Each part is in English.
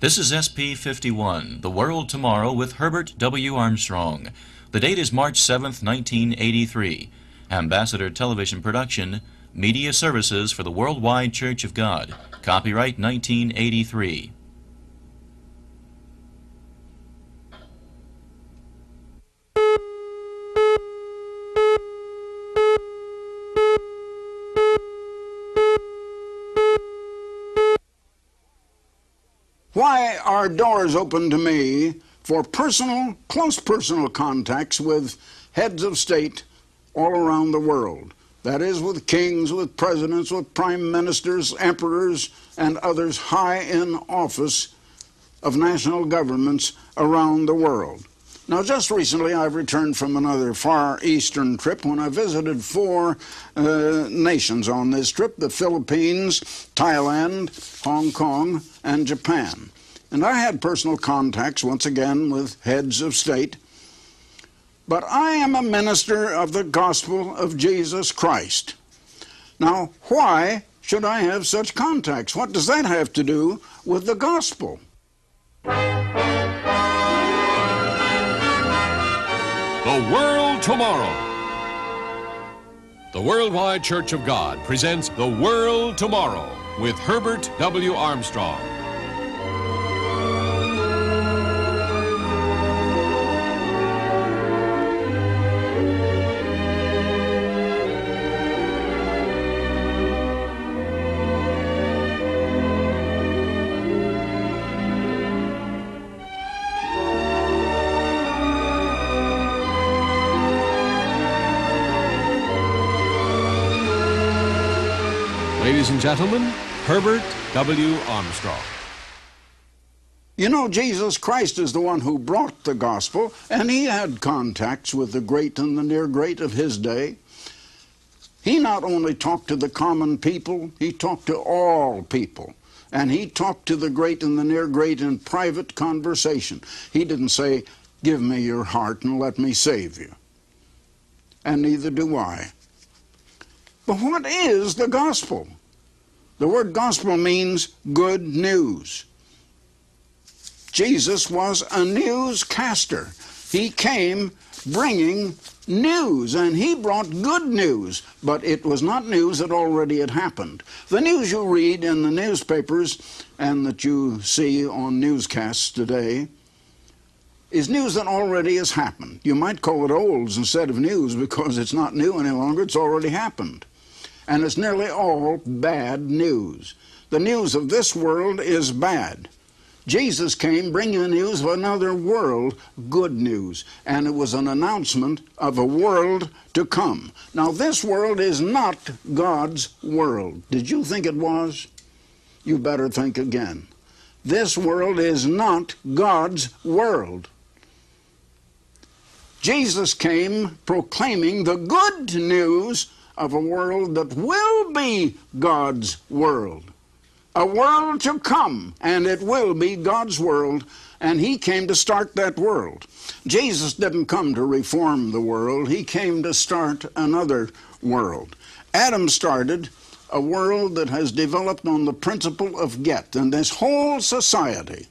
This is SP51, The World Tomorrow with Herbert W. Armstrong. The date is March 7th, 1983. Ambassador Television Production, Media Services for the Worldwide Church of God. Copyright 1983. Why are doors open to me for personal, close personal contacts with heads of state all around the world? That is, with kings, with presidents, with prime ministers, emperors, and others high in office of national governments around the world. Now, just recently, I've returned from another Far Eastern trip when I visited four nations on this trip: the Philippines, Thailand, Hong Kong, and Japan. And I had personal contacts, once again, with heads of state. But I am a minister of the gospel of Jesus Christ. Now, why should I have such contacts? What does that have to do with the gospel? The World Tomorrow. The Worldwide Church of God presents The World Tomorrow with Herbert W. Armstrong. Ladies and gentlemen, Herbert W. Armstrong. You know, Jesus Christ is the one who brought the gospel, and he had contacts with the great and the near great of his day. He not only talked to the common people, he talked to all people. And he talked to the great and the near great in private conversation. He didn't say, "Give me your heart and let me save you." And neither do I. But what is the gospel? The word gospel means good news. Jesus was a newscaster. He came bringing news, and he brought good news, but it was not news that already had happened. The news you read in the newspapers and that you see on newscasts today is news that already has happened. You might call it olds instead of news because it's not new any longer, it's already happened. And it's nearly all bad news. The news of this world is bad. Jesus came bringing the news of another world, good news, and it was an announcement of a world to come. Now, this world is not God's world. Did you think it was? You better think again. This world is not God's world. Jesus came proclaiming the good news of a world that will be God's world. A world to come, and it will be God's world, and he came to start that world. Jesus didn't come to reform the world, he came to start another world. Adam started a world that has developed on the principle of get, and this whole society,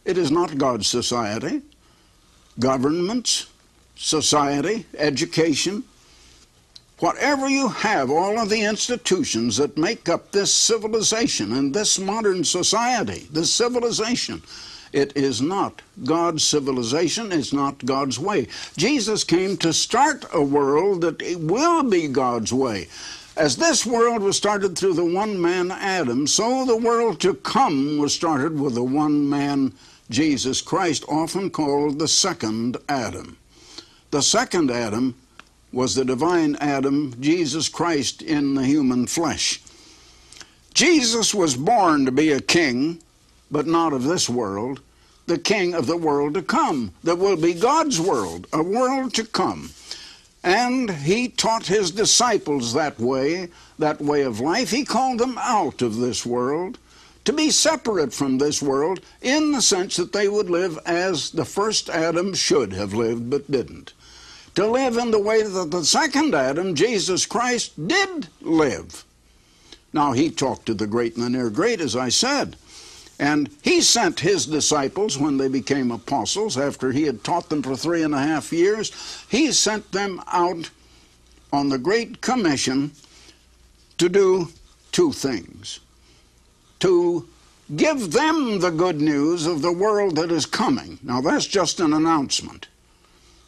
it is not God's society. Governments, society, education, whatever you have, all of the institutions that make up this civilization and this modern society, this civilization, it is not God's civilization, it's not God's way. Jesus came to start a world that will be God's way. As this world was started through the one man Adam, so the world to come was started with the one man Jesus Christ, often called the second Adam. The second Adam was the divine Adam, Jesus Christ in the human flesh. Jesus was born to be a king, but not of this world, the king of the world to come, that will be God's world, a world to come. And he taught his disciples that way of life. He called them out of this world, to be separate from this world, in the sense that they would live as the first Adam should have lived, but didn't. To live in the way that the second Adam, Jesus Christ, did live. Now, he talked to the great and the near great, as I said, And he sent his disciples when they became apostles, after he had taught them for 3.5 years, he sent them out on the Great Commission to do two things. To give them the good news of the world that is coming. Now that's just an announcement.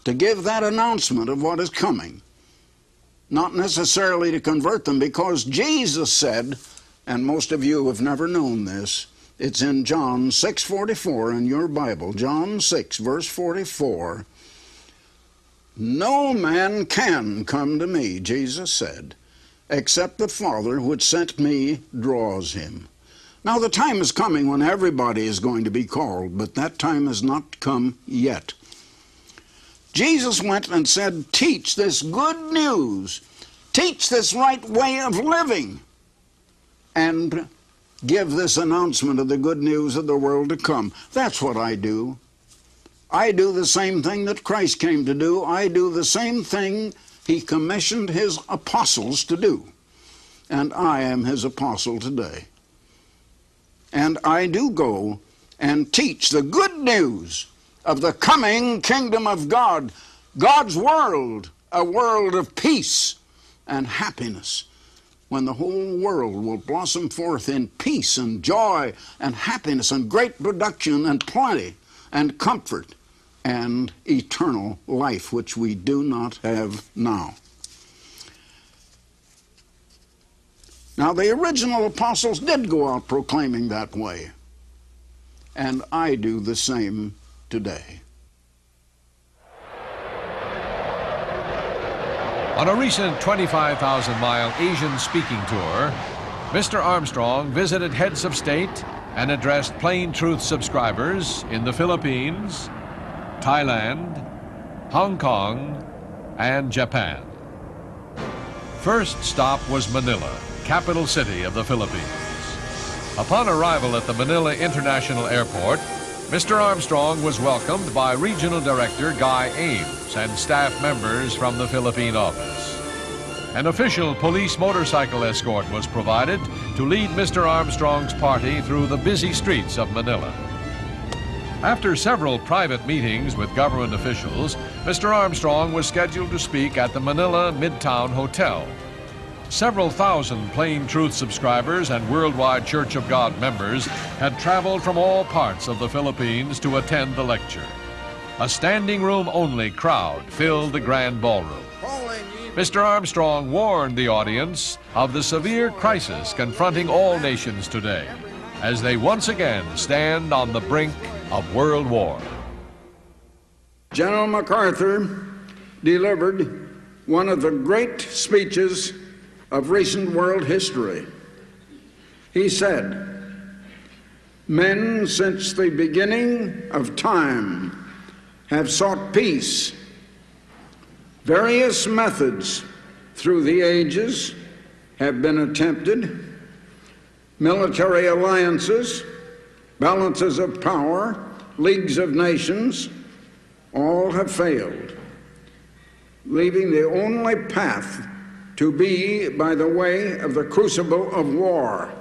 To give that announcement of what is coming. Not necessarily to convert them, because Jesus said, and most of you have never known this, it's in John 6:44 in your Bible, John 6, verse 44. No man can come to me, Jesus said, except the Father which sent me draws him. Now the time is coming when everybody is going to be called, but that time has not come yet. Jesus went and said, teach this good news, teach this right way of living, and give this announcement of the good news of the world to come. That's what I do. I do the same thing that Christ came to do. I do the same thing he commissioned his apostles to do. And I am his apostle today. And I do go and teach the good news of the coming kingdom of God, God's world, a world of peace and happiness, when the whole world will blossom forth in peace and joy and happiness and great production and plenty and comfort and eternal life, which we do not have now. Now, the original apostles did go out proclaiming that way, and I do the same today. On a recent 25,000-mile Asian speaking tour, Mr. Armstrong visited heads of state and addressed Plain Truth subscribers in the Philippines, Thailand, Hong Kong, and Japan. First stop was Manila, capital city of the Philippines. Upon arrival at the Manila International Airport, Mr. Armstrong was welcomed by Regional Director Guy Ames and staff members from the Philippine office. An official police motorcycle escort was provided to lead Mr. Armstrong's party through the busy streets of Manila. After several private meetings with government officials, Mr. Armstrong was scheduled to speak at the Manila Midtown Hotel. Several thousand Plain Truth subscribers and Worldwide Church of God members had traveled from all parts of the Philippines to attend the lecture. A standing room only crowd filled the grand ballroom. Mr. Armstrong warned the audience of the severe crisis confronting all nations today, as they once again stand on the brink of world war. General MacArthur delivered one of the great speeches of recent world history. He said, men since the beginning of time have sought peace. Various methods through the ages have been attempted. Military alliances, balances of power, leagues of nations, all have failed, leaving the only path to be by the way of the crucible of war.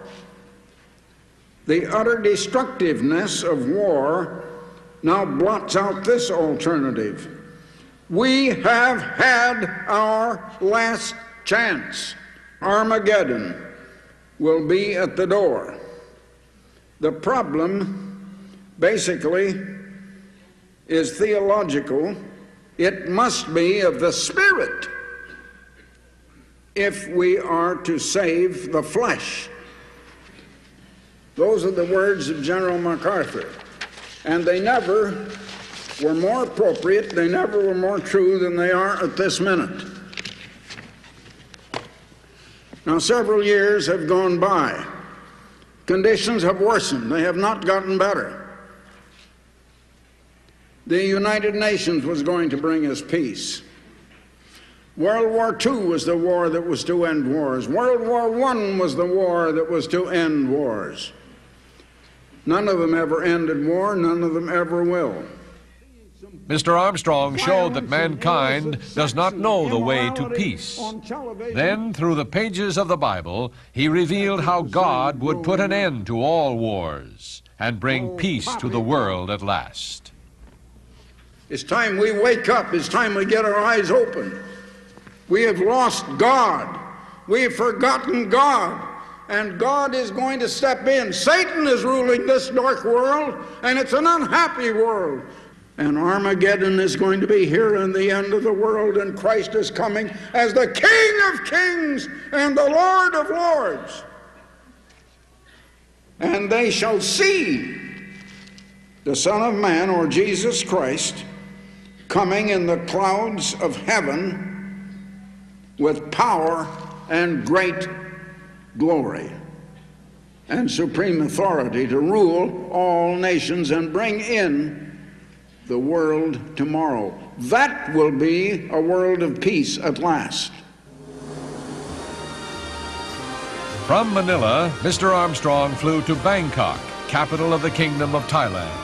The utter destructiveness of war now blots out this alternative. We have had our last chance. Armageddon will be at the door. The problem basically is theological. It must be of the Spirit if we are to save the flesh. Those are the words of General MacArthur, and they never were more appropriate, they never were more true than they are at this minute. Now, several years have gone by. Conditions have worsened. They have not gotten better. The United Nations was going to bring us peace. World War II was the war that was to end wars. World War I was the war that was to end wars. None of them ever ended war. None of them ever will. Mr. Armstrong showed that mankind does not know the way to peace. Then, through the pages of the Bible, he revealed how God would put an end to all wars and bring peace to the world at last. It's time we wake up. It's time we get our eyes open. We have lost God. We have forgotten God. And God is going to step in. Satan is ruling this dark world, and it's an unhappy world. And Armageddon is going to be here in the end of the world, and Christ is coming as the King of Kings and the Lord of Lords. And they shall see the Son of Man, or Jesus Christ, coming in the clouds of heaven with power and great glory and supreme authority to rule all nations and bring in the world tomorrow. That will be a world of peace at last. From Manila, Mr. Armstrong flew to Bangkok, capital of the Kingdom of Thailand.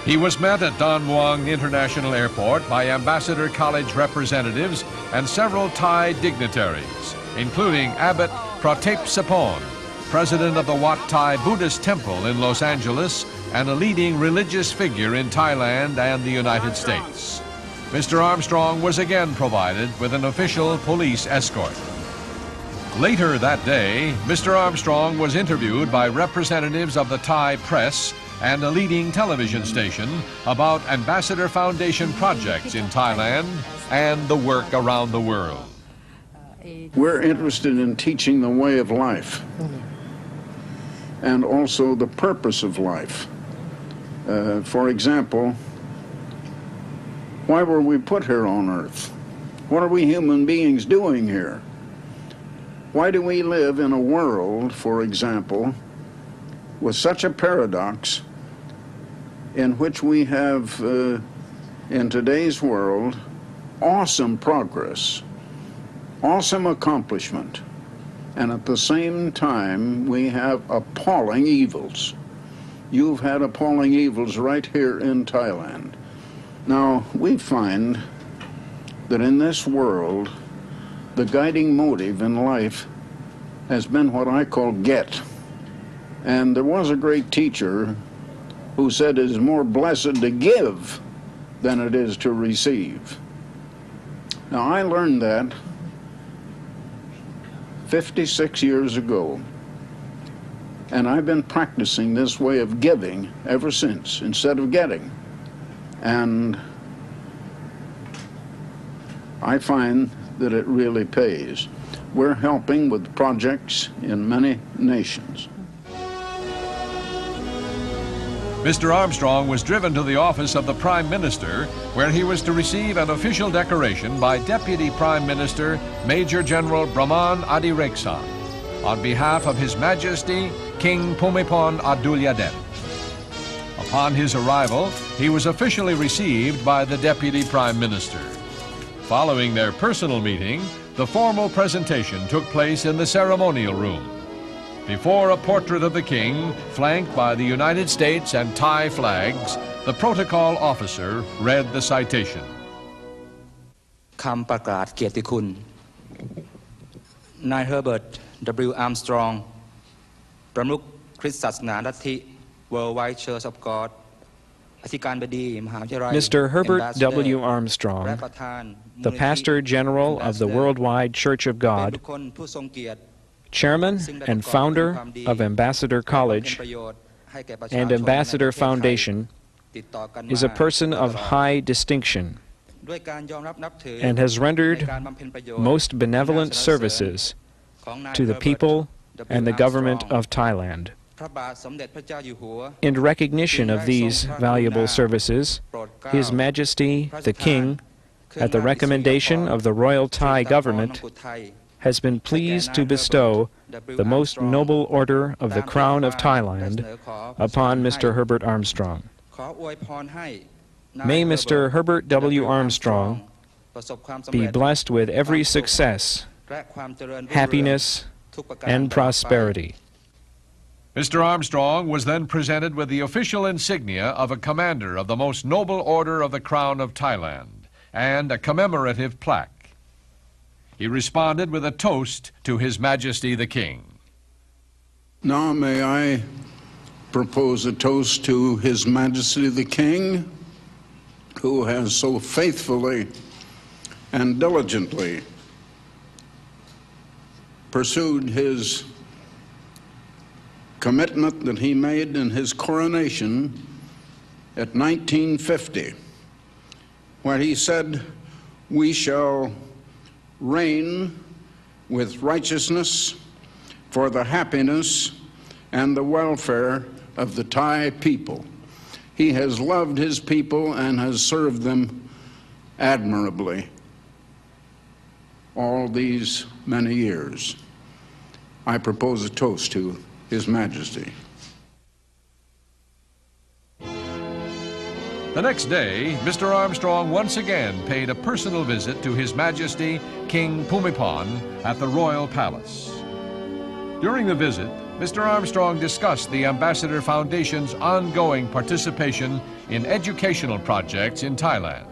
He was met at Don Muang International Airport by Ambassador College representatives and several Thai dignitaries, including Abbot Pratep Sapon, president of the Wat Thai Buddhist Temple in Los Angeles and a leading religious figure in Thailand and the United States. Mr. Armstrong was again provided with an official police escort. Later that day, Mr. Armstrong was interviewed by representatives of the Thai press and a leading television station about Ambassador Foundation projects in Thailand and the work around the world. We're interested in teaching the way of life and also the purpose of life. For example, why were we put here on earth? What are we human beings doing here? Why do we live in a world, for example, with such a paradox in which we have, in today's world, awesome progress, awesome accomplishment, and at the same time we have appalling evils. You've had appalling evils right here in Thailand. Now, we find that in this world, the guiding motive in life has been what I call get. And there was a great teacher who said it is more blessed to give than it is to receive. Now, I learned that 56 years ago, and I've been practicing this way of giving ever since, instead of getting. And I find that it really pays. We're helping with projects in many nations. Mr. Armstrong was driven to the office of the Prime Minister, where he was to receive an official decoration by Deputy Prime Minister Major General Brahman Adireksan on behalf of His Majesty King Bhumibol Adulyadej. Upon his arrival, he was officially received by the Deputy Prime Minister. Following their personal meeting, the formal presentation took place in the ceremonial room. Before a portrait of the king, flanked by the United States and Thai flags, the protocol officer read the citation. คำประกาศเกียรติคุณ นาย Herbert W. Armstrong ประมุขคริสตศาสนาลัทธิ Worldwide Church of God อธิการบดีมหาวิทยาลัย Mr. Herbert W. Armstrong, the Pastor General of the Worldwide Church of God, Chairman and founder of Ambassador College and Ambassador Foundation, is a person of high distinction and has rendered most benevolent services to the people and the government of Thailand. In recognition of these valuable services, His Majesty the King, at the recommendation of the Royal Thai government, has been pleased to bestow the most noble order of the Crown of Thailand upon Mr. Herbert Armstrong. May Mr. Herbert W. Armstrong be blessed with every success, happiness, and prosperity. Mr. Armstrong was then presented with the official insignia of a commander of the most noble order of the Crown of Thailand and a commemorative plaque. He responded with a toast to His Majesty the King. Now may I propose a toast to His Majesty the King, who has so faithfully and diligently pursued his commitment that he made in his coronation at 1950, where he said, "We shall reign with righteousness for the happiness and the welfare of the Thai people." He has loved his people and has served them admirably all these many years. I propose a toast to His Majesty. The next day, Mr. Armstrong once again paid a personal visit to His Majesty King Bhumibol at the Royal Palace. During the visit, Mr. Armstrong discussed the Ambassador Foundation's ongoing participation in educational projects in Thailand.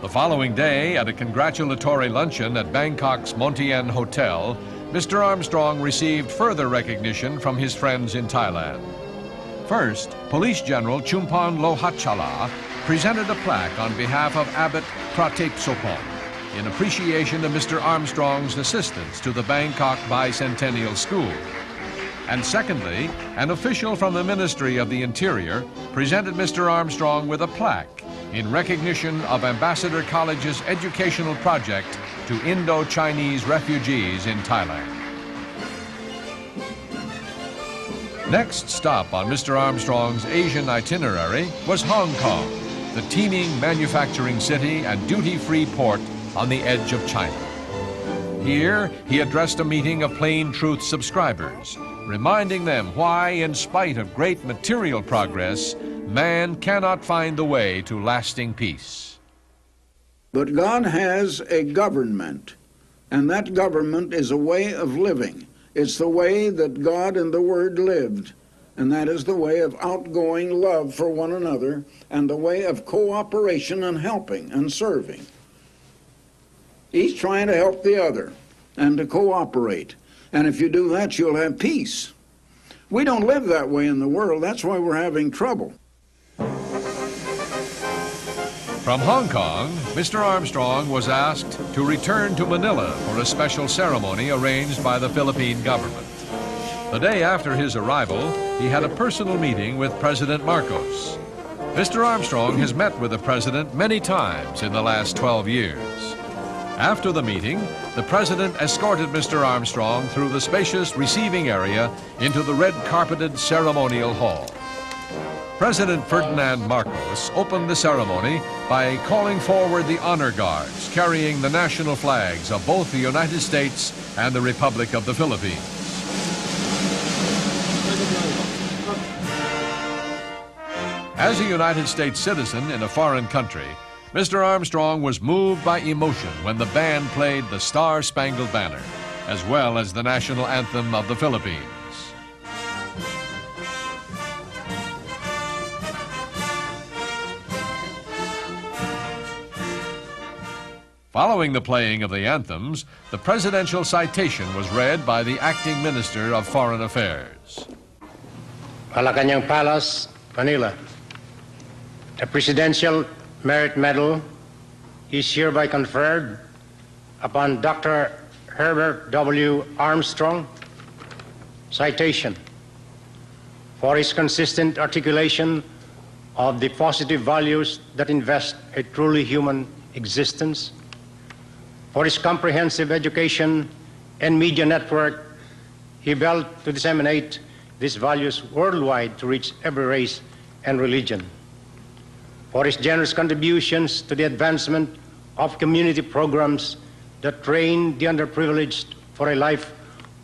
The following day, at a congratulatory luncheon at Bangkok's Montien Hotel, Mr. Armstrong received further recognition from his friends in Thailand. First, Police General Chumpon Lohachala presented a plaque on behalf of Abbot Pratep Sopon in appreciation of Mr. Armstrong's assistance to the Bangkok Bicentennial School. And secondly, an official from the Ministry of the Interior presented Mr. Armstrong with a plaque in recognition of Ambassador College's educational project to Indo-Chinese refugees in Thailand. Next stop on Mr. Armstrong's Asian itinerary was Hong Kong, the teeming manufacturing city and duty-free port on the edge of China. Here, he addressed a meeting of Plain Truth subscribers, reminding them why, in spite of great material progress, man cannot find the way to lasting peace. But God has a government, and that government is a way of living. It's the way that God and the Word lived, and that is the way of outgoing love for one another and the way of cooperation and helping and serving. Each trying to help the other and to cooperate. And if you do that, you'll have peace. We don't live that way in the world. That's why we're having trouble. From Hong Kong, Mr. Armstrong was asked to return to Manila for a special ceremony arranged by the Philippine government. The day after his arrival, he had a personal meeting with President Marcos. Mr. Armstrong has met with the president many times in the last 12 years. After the meeting, the president escorted Mr. Armstrong through the spacious receiving area into the red-carpeted ceremonial hall. President Ferdinand Marcos opened the ceremony by calling forward the honor guards carrying the national flags of both the United States and the Republic of the Philippines. As a United States citizen in a foreign country, Mr. Armstrong was moved by emotion when the band played the Star-Spangled Banner, as well as the national anthem of the Philippines. Following the playing of the anthems, the presidential citation was read by the acting Minister of Foreign Affairs. Malacanang Palace, Manila. The Presidential Merit Medal is hereby conferred upon Dr. Herbert W. Armstrong, citation, for his consistent articulation of the positive values that invest a truly human existence, for his comprehensive education and media network he built to disseminate these values worldwide to reach every race and religion, for his generous contributions to the advancement of community programs that train the underprivileged for a life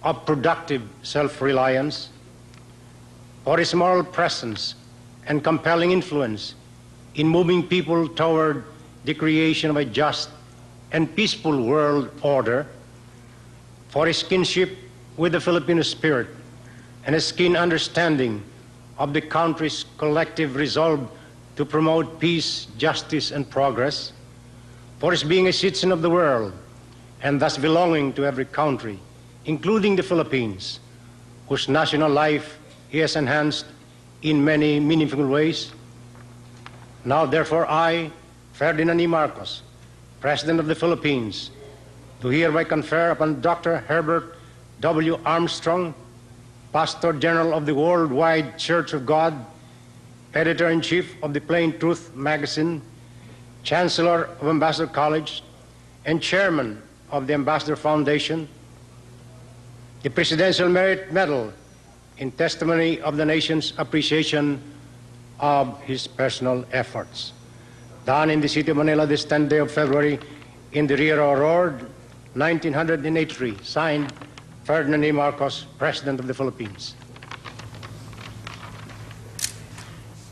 of productive self-reliance, for his moral presence and compelling influence in moving people toward the creation of a just and peaceful world order, for his kinship with the Filipino spirit and his keen understanding of the country's collective resolve to promote peace, justice, and progress, for his being a citizen of the world and thus belonging to every country, including the Philippines, whose national life he has enhanced in many meaningful ways. Now, therefore, I, Ferdinand E. Marcos, President of the Philippines, do hereby confer upon Dr. Herbert W. Armstrong, Pastor General of the Worldwide Church of God, Editor-in-Chief of the Plain Truth magazine, Chancellor of Ambassador College, and Chairman of the Ambassador Foundation, the Presidential Merit Medal in testimony of the nation's appreciation of his personal efforts. Done in the city of Manila this 10th day of February in the Riero Road, 1983. Signed, Ferdinand E. Marcos, President of the Philippines.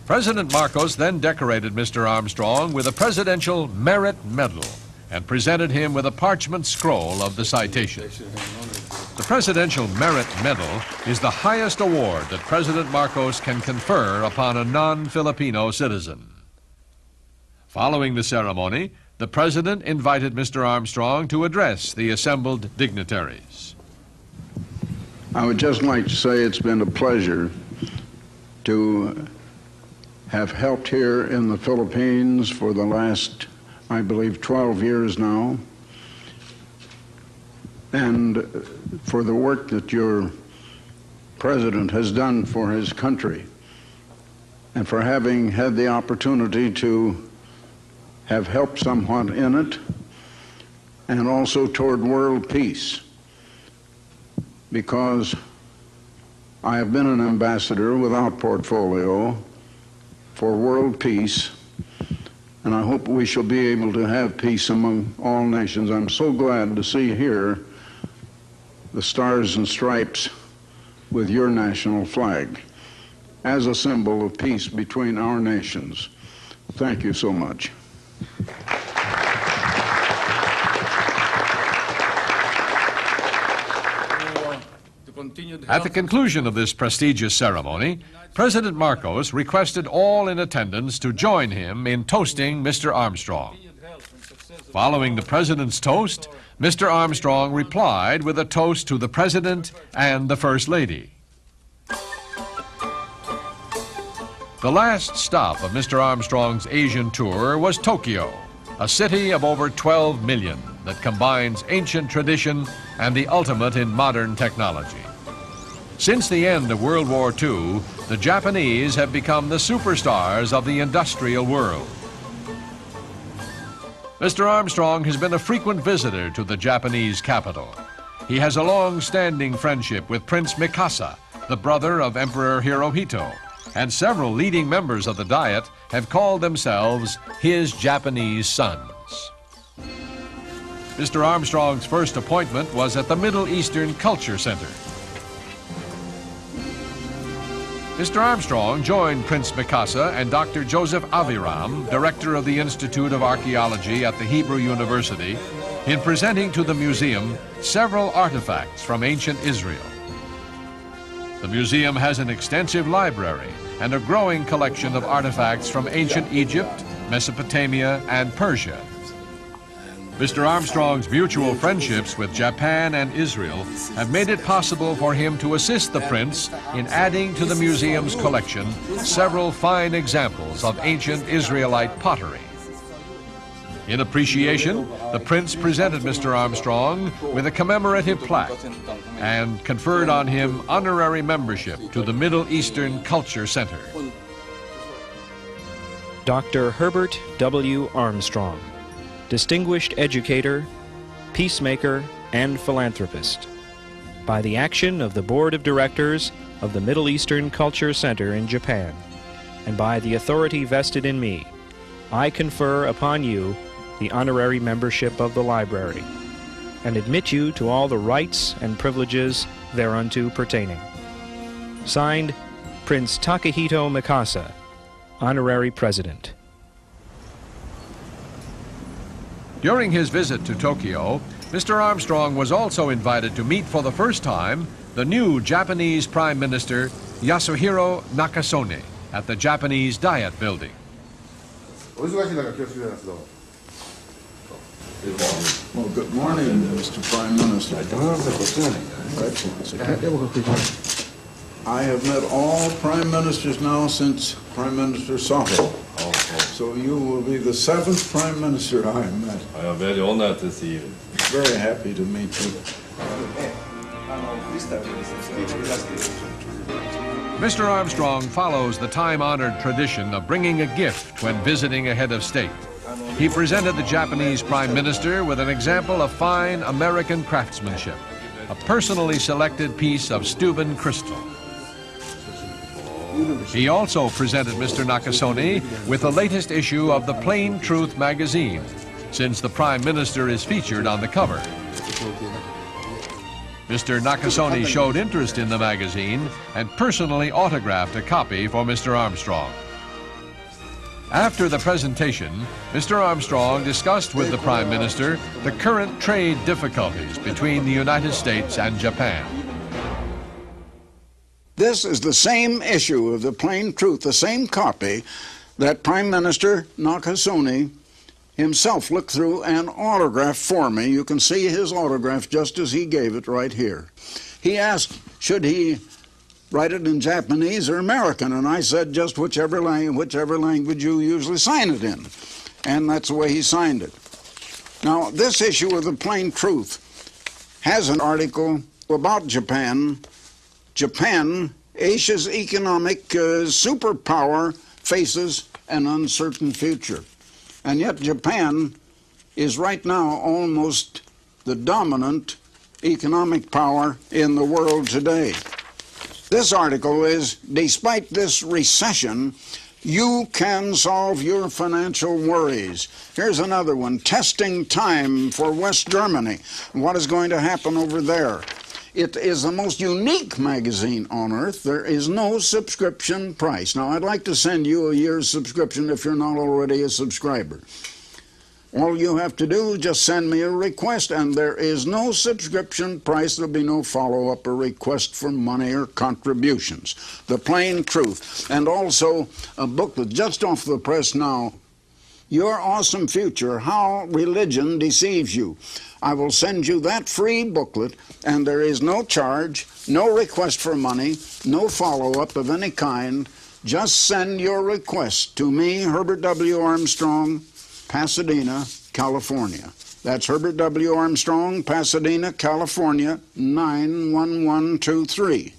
President Marcos then decorated Mr. Armstrong with a Presidential Merit Medal and presented him with a parchment scroll of the citation. The Presidential Merit Medal is the highest award that President Marcos can confer upon a non-Filipino citizen. Following the ceremony, the President invited Mr. Armstrong to address the assembled dignitaries. I would just like to say it's been a pleasure to have helped here in the Philippines for the last, I believe, 12 years now, and for the work that your president has done for his country, and for having had the opportunity to have helped somewhat in it, and also toward world peace, because I have been an ambassador without portfolio for world peace, and I hope we shall be able to have peace among all nations. I'm so glad to see here the stars and stripes with your national flag as a symbol of peace between our nations. Thank you so much. At the conclusion of this prestigious ceremony, President Marcos requested all in attendance to join him in toasting Mr. Armstrong. Following the President's toast, Mr. Armstrong replied with a toast to the President and the First Lady. The last stop of Mr. Armstrong's Asian tour was Tokyo, a city of over 12 million that combines ancient tradition and the ultimate in modern technology. Since the end of World War II, the Japanese have become the superstars of the industrial world. Mr. Armstrong has been a frequent visitor to the Japanese capital. He has a long-standing friendship with Prince Mikasa, the brother of Emperor Hirohito, and several leading members of the Diet have called themselves his Japanese sons. Mr. Armstrong's first appointment was at the Middle Eastern Culture Center. Mr. Armstrong joined Prince Mikasa and Dr. Joseph Aviram, director of the Institute of Archaeology at the Hebrew University, in presenting to the museum several artifacts from ancient Israel. The museum has an extensive library and a growing collection of artifacts from ancient Egypt, Mesopotamia, and Persia. Mr. Armstrong's mutual friendships with Japan and Israel have made it possible for him to assist the Prince in adding to the museum's collection several fine examples of ancient Israelite pottery. In appreciation, the Prince presented Mr. Armstrong with a commemorative plaque and conferred on him honorary membership to the Middle Eastern Culture Center. Dr. Herbert W. Armstrong, distinguished educator, peacemaker, and philanthropist. By the action of the Board of Directors of the Middle Eastern Culture Center in Japan, and by the authority vested in me, I confer upon you the honorary membership of the library, and admit you to all the rights and privileges thereunto pertaining. Signed, Prince Takehito Mikasa, Honorary President. During his visit to Tokyo, Mr. Armstrong was also invited to meet for the first time the new Japanese Prime Minister Yasuhiro Nakasone at the Japanese Diet Building. Well, good morning, Mr. Prime Minister. I have met all prime ministers now since Prime Minister Savo. So you will be the 7th prime minister I have met. I am very honored to see you. Very happy to meet you. Mr. Armstrong follows the time-honored tradition of bringing a gift when visiting a head of state. He presented the Japanese Prime Minister with an example of fine American craftsmanship, a personally selected piece of Steuben crystal. He also presented Mr. Nakasone with the latest issue of the Plain Truth magazine, since the Prime Minister is featured on the cover. Mr. Nakasone showed interest in the magazine and personally autographed a copy for Mr. Armstrong. After the presentation, Mr. Armstrong discussed with the Prime Minister the current trade difficulties between the United States and Japan. This is the same issue of the Plain Truth, the same copy that Prime Minister Nakasone himself looked through and autographed for me. You can see his autograph just as he gave it right here. He asked, should he write it in Japanese or American? And I said, just whichever language you usually sign it in. And that's the way he signed it. Now, this issue of the Plain Truth has an article about Japan. Japan, Asia's economic superpower, faces an uncertain future. And yet Japan is right now almost the dominant economic power in the world today. This article is, despite this recession, you can solve your financial worries. Here's another one, testing time for West Germany. What is going to happen over there? It is the most unique magazine on earth. There is no subscription price. Now, I'd like to send you a year's subscription if you're not already a subscriber. All you have to do is just send me a request, and there is no subscription price. There'll be no follow-up or request for money or contributions. The Plain Truth. And also a booklet just off the press now, Your Awesome Future, How Religion Deceives You. I will send you that free booklet, and there is no charge, no request for money, no follow-up of any kind. Just send your request to me, Herbert W. Armstrong, Pasadena, California. That's Herbert W. Armstrong, Pasadena, California, 91123.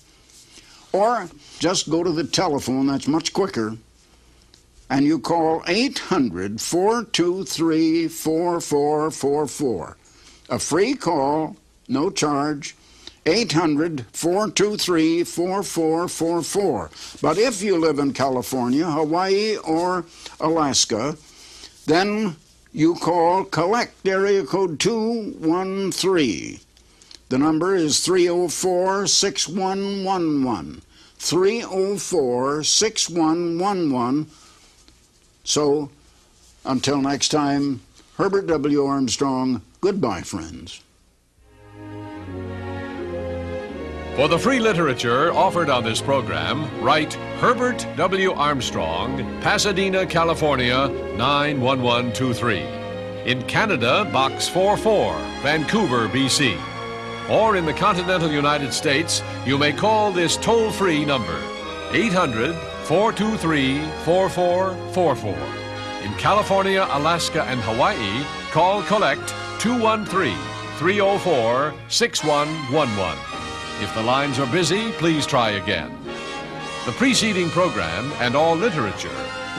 Or just go to the telephone, that's much quicker, and you call 800-423-4444. A free call, no charge, 800-423-4444. But if you live in California, Hawaii, or Alaska, then you call collect area code 213. The number is 304-6111. 304-6111. So, until next time, Herbert W. Armstrong, goodbye, friends. For the free literature offered on this program, write Herbert W. Armstrong, Pasadena, California, 91123. In Canada, Box 44, Vancouver, BC. Or in the continental United States, you may call this toll-free number, 800-423-4444. In California, Alaska, and Hawaii, call collect 213-304-6111. If the lines are busy, please try again. The preceding program and all literature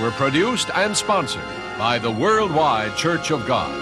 were produced and sponsored by the Worldwide Church of God.